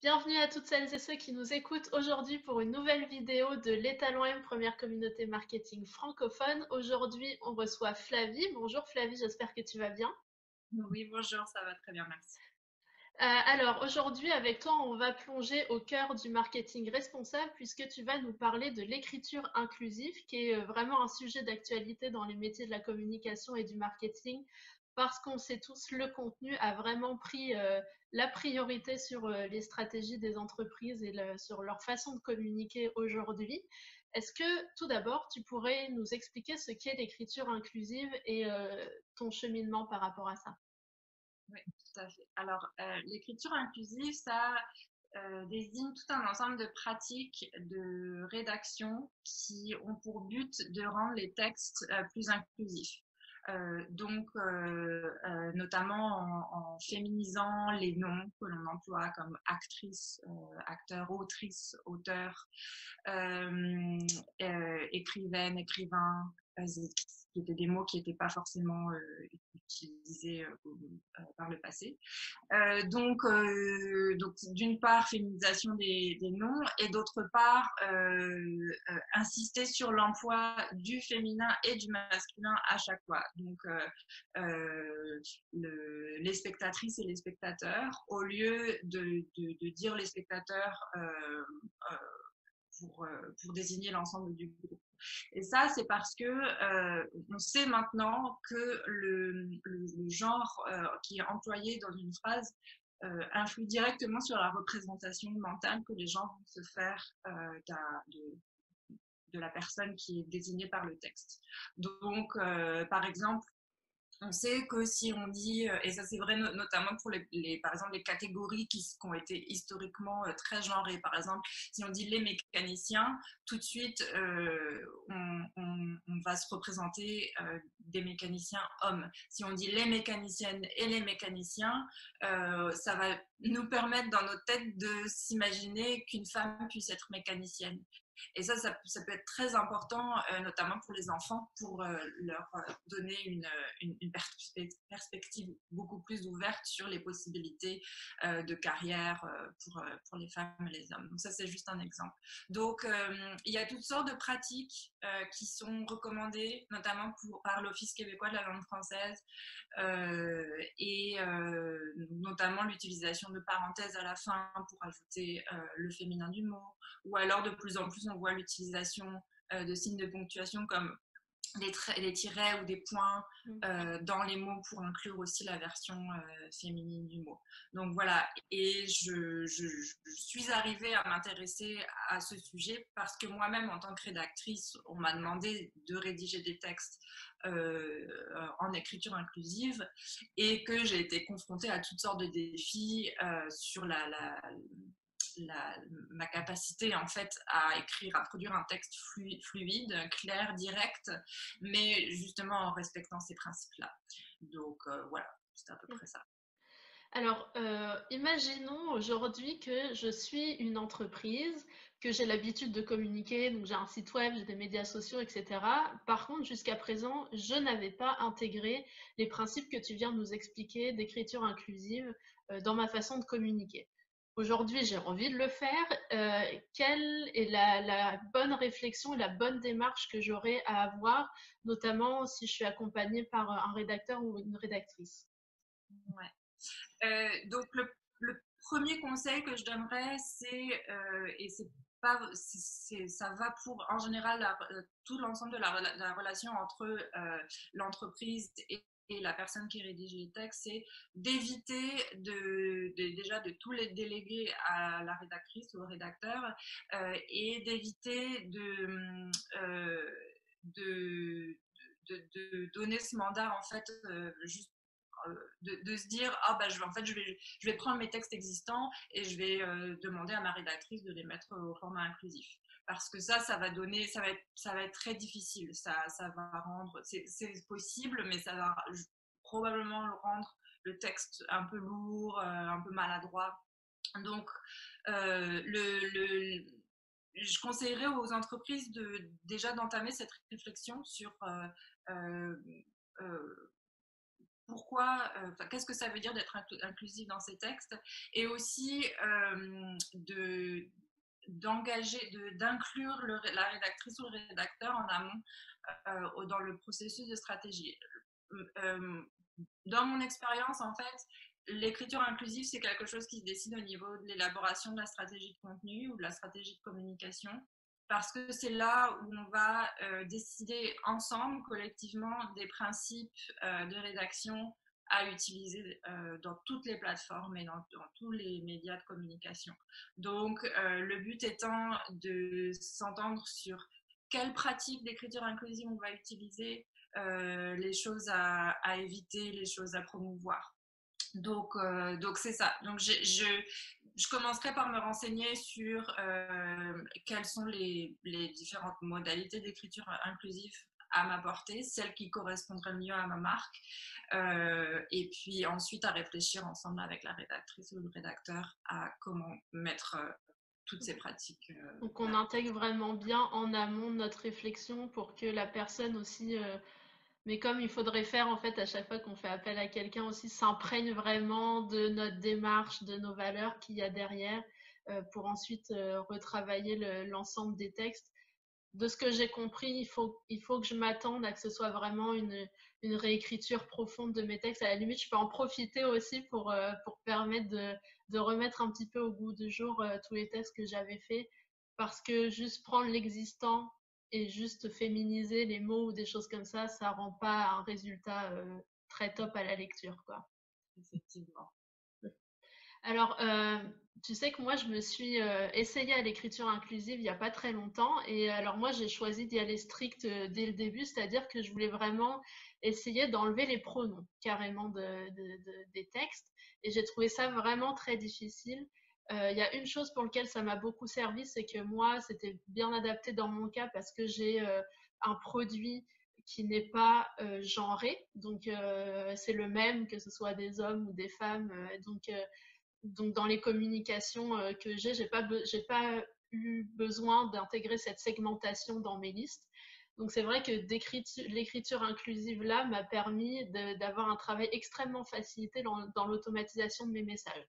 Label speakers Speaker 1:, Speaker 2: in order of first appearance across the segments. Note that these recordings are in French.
Speaker 1: Bienvenue à toutes celles et ceux qui nous écoutent aujourd'hui pour une nouvelle vidéo de l'Étalon M, première communauté marketing francophone. Aujourd'hui, on reçoit Flavie. Bonjour Flavie, j'espère que tu vas bien.
Speaker 2: Oui, bonjour, ça va très bien, merci.
Speaker 1: Alors aujourd'hui, avec toi, on va plonger au cœur du marketing responsable puisque tu vas nous parler de l'écriture inclusive, qui est vraiment un sujet d'actualité dans les métiers de la communication et du marketing, parce qu'on sait tous, le contenu a vraiment pris la priorité sur les stratégies des entreprises et sur leur façon de communiquer aujourd'hui. Est-ce que tout d'abord, tu pourrais nous expliquer ce qu'est l'écriture inclusive et ton cheminement par rapport à ça?
Speaker 2: Oui, tout à fait. Alors, l'écriture inclusive, ça désigne tout un ensemble de pratiques de rédaction qui ont pour but de rendre les textes plus inclusifs. Notamment en féminisant les noms que l'on emploie comme actrice, acteur, autrice, auteur, écrivaine, écrivain, qui étaient des mots qui n'étaient pas forcément utilisés par le passé. Donc d'une part, féminisation des noms et d'autre part, insister sur l'emploi du féminin et du masculin à chaque fois. Donc, les spectatrices et les spectateurs, au lieu de dire les spectateurs pour désigner l'ensemble du groupe. Et ça, c'est parce que on sait maintenant que le genre qui est employé dans une phrase influe directement sur la représentation mentale que les gens vont se faire de la personne qui est désignée par le texte. Donc, par exemple, on sait que si on dit, et ça c'est vrai notamment pour par exemple les catégories qui ont été historiquement très genrées, par exemple, si on dit les mécaniciens, tout de suite on va se représenter des mécaniciens hommes. Si on dit les mécaniciennes et les mécaniciens, ça va nous permettre dans notre tête de s'imaginer qu'une femme puisse être mécanicienne. Et ça peut être très important, notamment pour les enfants, pour leur donner une perspective beaucoup plus ouverte sur les possibilités de carrière pour les femmes et les hommes. Donc ça, c'est juste un exemple. Donc, il y a toutes sortes de pratiques qui sont recommandées, notamment par l'Office québécois de la langue française, et notamment l'utilisation de parenthèses à la fin pour ajouter le féminin du mot, ou alors de plus en plus on voit l'utilisation de signes de ponctuation comme des tirets ou des points dans les mots pour inclure aussi la version féminine du mot. Donc voilà, et je suis arrivée à m'intéresser à ce sujet parce que moi-même, en tant que rédactrice, on m'a demandé de rédiger des textes en écriture inclusive et que j'ai été confrontée à toutes sortes de défis sur ma capacité en fait à écrire, à produire un texte fluide, clair, direct, mais justement en respectant ces principes-là. Donc voilà, c'est à peu près ça.
Speaker 1: Alors, imaginons aujourd'hui que je suis une entreprise, que j'ai l'habitude de communiquer, donc j'ai un site web, j'ai des médias sociaux, etc. Par contre, jusqu'à présent, je n'avais pas intégré les principes que tu viens de nous expliquer d'écriture inclusive dans ma façon de communiquer. Aujourd'hui, j'ai envie de le faire. Quelle est la bonne réflexion et la bonne démarche que j'aurai à avoir, notamment si je suis accompagnée par un rédacteur ou une rédactrice?
Speaker 2: Ouais. Donc le premier conseil que je donnerais, c'est, et c'est pas, ça va pour en général tout l'ensemble de la relation entre l'entreprise et la personne qui rédige les textes, c'est d'éviter déjà de tous les déléguer à la rédactrice ou au rédacteur, et d'éviter de, de donner ce mandat en fait juste de se dire ah bah en fait je vais prendre mes textes existants et je vais demander à ma rédactrice de les mettre au format inclusif, parce que ça va donner ça va être très difficile, ça va rendre c'est possible mais ça va probablement le rendre le texte un peu lourd, un peu maladroit. Donc je conseillerais aux entreprises déjà d'entamer cette réflexion sur euh, euh, pourquoi, qu'est-ce que ça veut dire d'être inclusif dans ces textes, et aussi d'inclure la rédactrice ou le rédacteur en amont dans le processus de stratégie. Euh, dans mon expérience, en fait, l'écriture inclusive, c'est quelque chose qui se décide au niveau de l'élaboration de la stratégie de contenu ou de la stratégie de communication, parce que c'est là où on va décider ensemble, collectivement, des principes de rédaction à utiliser dans toutes les plateformes et dans tous les médias de communication. Donc, le but étant de s'entendre sur quelles pratiques d'écriture inclusive on va utiliser, les choses à éviter, les choses à promouvoir. Donc c'est ça. Donc je commencerai par me renseigner sur quelles sont les différentes modalités d'écriture inclusive à m'apporter, celles qui correspondraient le mieux à ma marque, et puis ensuite à réfléchir ensemble avec la rédactrice ou le rédacteur à comment mettre toutes ces pratiques.
Speaker 1: Donc on intègre vraiment bien en amont de notre réflexion pour que la personne aussi, mais comme il faudrait faire en fait à chaque fois qu'on fait appel à quelqu'un aussi, s'imprègne vraiment de notre démarche, de nos valeurs qu'il y a derrière, pour ensuite retravailler l'ensemble des textes. De ce que j'ai compris, il faut que je m'attende à que ce soit vraiment une réécriture profonde de mes textes. À la limite, je peux en profiter aussi pour permettre de remettre un petit peu au goût du jour tous les textes que j'avais faits. Parce que juste prendre l'existant et juste féminiser les mots ou des choses comme ça rend pas un résultat très top à la lecture, quoi.
Speaker 2: Effectivement.
Speaker 1: Alors, tu sais que moi, je me suis essayée à l'écriture inclusive il n'y a pas très longtemps. Et alors, moi, j'ai choisi d'y aller strict dès le début, c'est-à-dire que je voulais vraiment essayer d'enlever les pronoms carrément des textes. Et j'ai trouvé ça vraiment très difficile. Il y a une chose pour laquelle ça m'a beaucoup servi, c'est que moi, c'était bien adapté dans mon cas parce que j'ai un produit qui n'est pas genré. Donc, c'est le même que ce soit des hommes ou des femmes. Donc dans les communications que j'ai pas eu besoin d'intégrer cette segmentation dans mes listes. Donc c'est vrai que l'écriture inclusive là m'a permis d'avoir un travail extrêmement facilité dans l'automatisation de mes messages.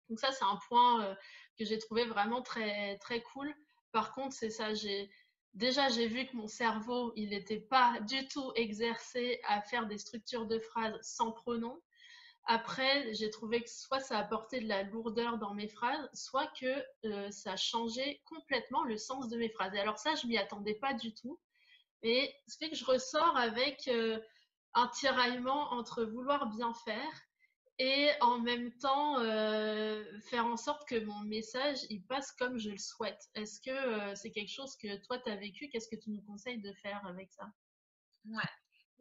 Speaker 1: Donc ça c'est un point que j'ai trouvé vraiment très très cool. Par contre c'est ça, j'ai vu que mon cerveau il n'était pas du tout exercé à faire des structures de phrases sans pronom. Après, j'ai trouvé que soit ça apportait de la lourdeur dans mes phrases, soit que ça changeait complètement le sens de mes phrases. Et alors ça, je m'y attendais pas du tout. Et ce fait que je ressors avec un tiraillement entre vouloir bien faire et en même temps faire en sorte que mon message il passe comme je le souhaite. Est-ce que c'est quelque chose que toi tu as vécu? Qu'est-ce que tu nous conseilles de faire avec ça?
Speaker 2: Ouais.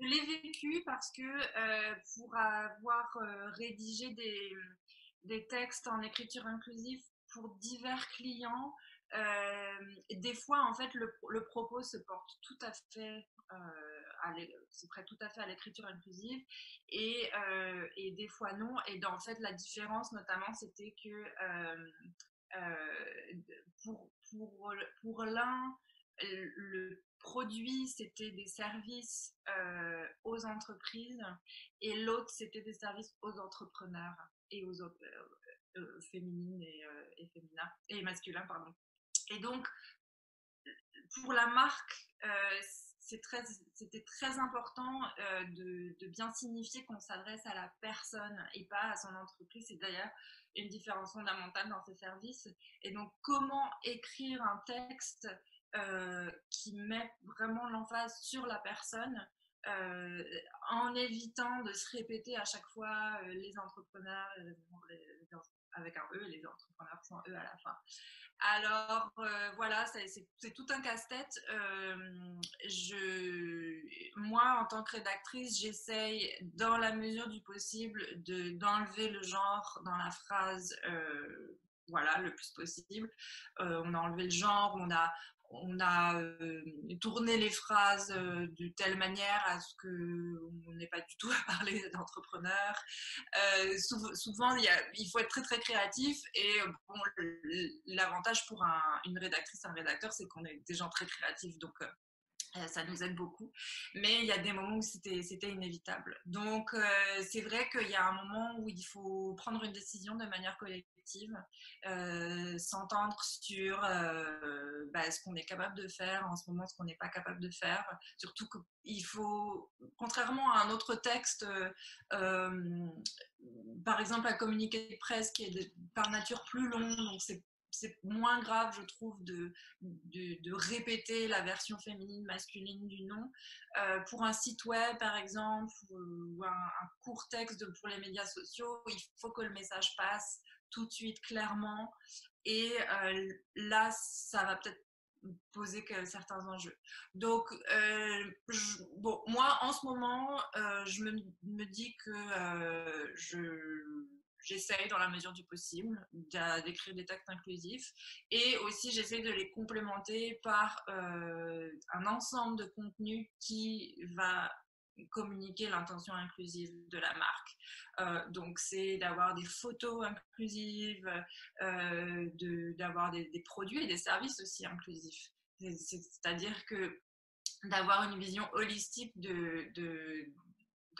Speaker 2: Je l'ai vécu parce que pour avoir rédigé des textes en écriture inclusive pour divers clients, des fois, en fait, le propos se porte tout à fait, se prête tout à fait à l'écriture inclusive, et des fois non. Et en fait, la différence, notamment, c'était que pour l'un, le produit, c'était des services aux entreprises, et l'autre, c'était des services aux entrepreneurs et aux autres féminines et féminins et masculins, pardon. Et donc, pour la marque, c'était très important de bien signifier qu'on s'adresse à la personne et pas à son entreprise. C'est d'ailleurs une différence fondamentale dans ces services. Et donc, comment écrire un texte qui met vraiment l'emphase sur la personne, euh, en évitant de se répéter à chaque fois les entrepreneurs, avec un E, les entrepreneurs sans E à la fin. Alors voilà, c'est tout un casse-tête. Moi, en tant que rédactrice, j'essaye, dans la mesure du possible, d'enlever le genre dans la phrase, voilà, le plus possible. On a enlevé le genre, on a tourné les phrases de telle manière à ce qu'on n'ait pas du tout à parler d'entrepreneurs. Souvent, il faut être très très créatif, et bon, l'avantage pour une rédactrice, un rédacteur, c'est qu'on est des gens très créatifs, donc Ça nous aide beaucoup. Mais il y a des moments où c'était inévitable. Donc, c'est vrai qu'il y a un moment où il faut prendre une décision de manière collective, s'entendre sur ce qu'on est capable de faire en ce moment, ce qu'on n'est pas capable de faire. Surtout qu'il faut, contrairement à un autre texte, par exemple, un communiqué de presse qui est par nature plus long, donc c'est moins grave, je trouve, de répéter la version féminine, masculine du nom. Pour un site web, par exemple, ou un court texte pour les médias sociaux, il faut que le message passe tout de suite, clairement. Et là, ça va peut-être poser certains enjeux. Donc, bon, moi, en ce moment, je me dis que j'essaye dans la mesure du possible d'écrire des textes inclusifs et aussi j'essaie de les complémenter par un ensemble de contenus qui va communiquer l'intention inclusive de la marque. Donc c'est d'avoir des photos inclusives, d'avoir des produits et des services aussi inclusifs. C'est-à-dire que d'avoir une vision holistique de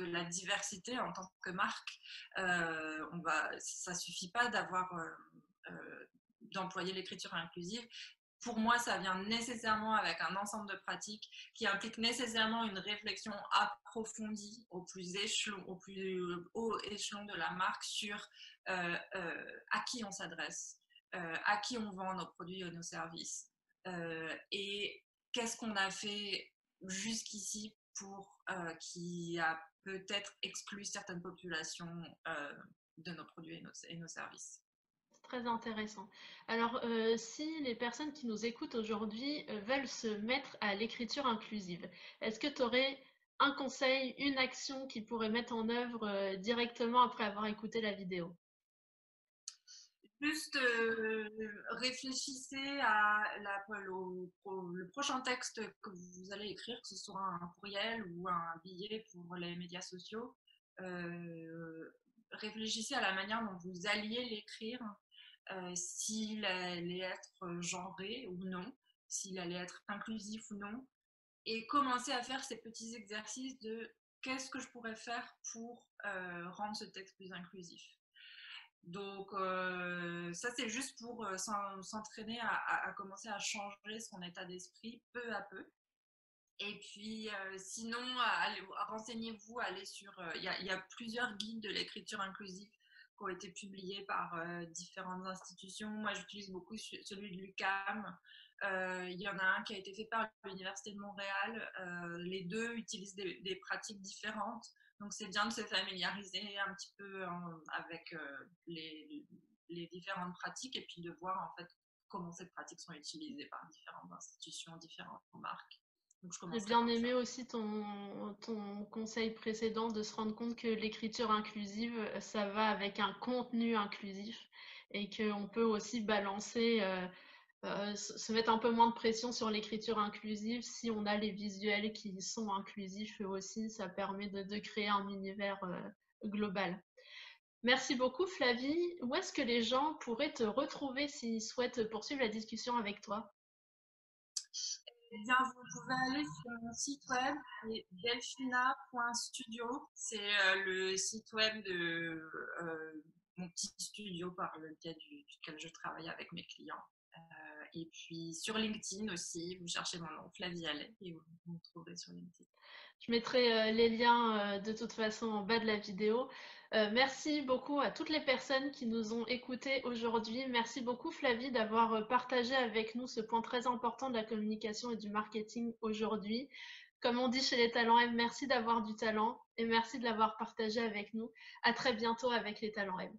Speaker 2: la diversité en tant que marque. Ça ne suffit pas d'employer l'écriture inclusive. Pour moi, ça vient nécessairement avec un ensemble de pratiques qui implique nécessairement une réflexion approfondie au plus haut échelon de la marque sur à qui on s'adresse, à qui on vend nos produits et nos services, et qu'est-ce qu'on a fait jusqu'ici qui a peut-être exclu certaines populations de nos produits et nos services.
Speaker 1: Très intéressant. Alors, si les personnes qui nous écoutent aujourd'hui veulent se mettre à l'écriture inclusive, est-ce que tu aurais un conseil, une action qu'ils pourraient mettre en œuvre directement après avoir écouté la vidéo?
Speaker 2: Juste réfléchissez le prochain texte que vous allez écrire, que ce soit un courriel ou un billet pour les médias sociaux. Réfléchissez à la manière dont vous alliez l'écrire, s'il allait être genré ou non, s'il allait être inclusif ou non, et commencez à faire ces petits exercices de qu'est-ce que je pourrais faire pour rendre ce texte plus inclusif. Donc ça c'est juste pour s'entraîner à commencer à changer son état d'esprit peu à peu. Et puis sinon, renseignez-vous, allez sur... y a plusieurs guides de l'écriture inclusive qui ont été publiés par différentes institutions. Moi j'utilise beaucoup celui de l'UQAM. Il y en a un qui a été fait par l'Université de Montréal. Les deux utilisent des pratiques différentes. Donc c'est bien de se familiariser un petit peu avec les différentes pratiques et puis de voir en fait comment ces pratiques sont utilisées par différentes institutions, différentes marques. Donc je
Speaker 1: J'ai
Speaker 2: commencerai
Speaker 1: bien
Speaker 2: par ça.
Speaker 1: aimé aussi ton conseil précédent de se rendre compte que l'écriture inclusive, ça va avec un contenu inclusif et qu'on peut aussi balancer, se mettre un peu moins de pression sur l'écriture inclusive si on a les visuels qui sont inclusifs eux aussi, ça permet de créer un univers global. Merci beaucoup Flavie. Où est-ce que les gens pourraient te retrouver s'ils souhaitent poursuivre la discussion avec toi?
Speaker 2: Eh bien, vous pouvez aller sur mon site web, c'est delphina.studio. C'est le site web de mon petit studio par lequel duquel je travaille avec mes clients. Et puis sur LinkedIn aussi, vous cherchez mon nom, Flavie Allais, et vous me trouverez sur LinkedIn.
Speaker 1: Je mettrai les liens de toute façon en bas de la vidéo. Merci beaucoup à toutes les personnes qui nous ont écoutés aujourd'hui. Merci beaucoup Flavie d'avoir partagé avec nous ce point très important de la communication et du marketing aujourd'hui. Comme on dit chez les Talents M, merci d'avoir du talent et merci de l'avoir partagé avec nous. À très bientôt avec les Talents M.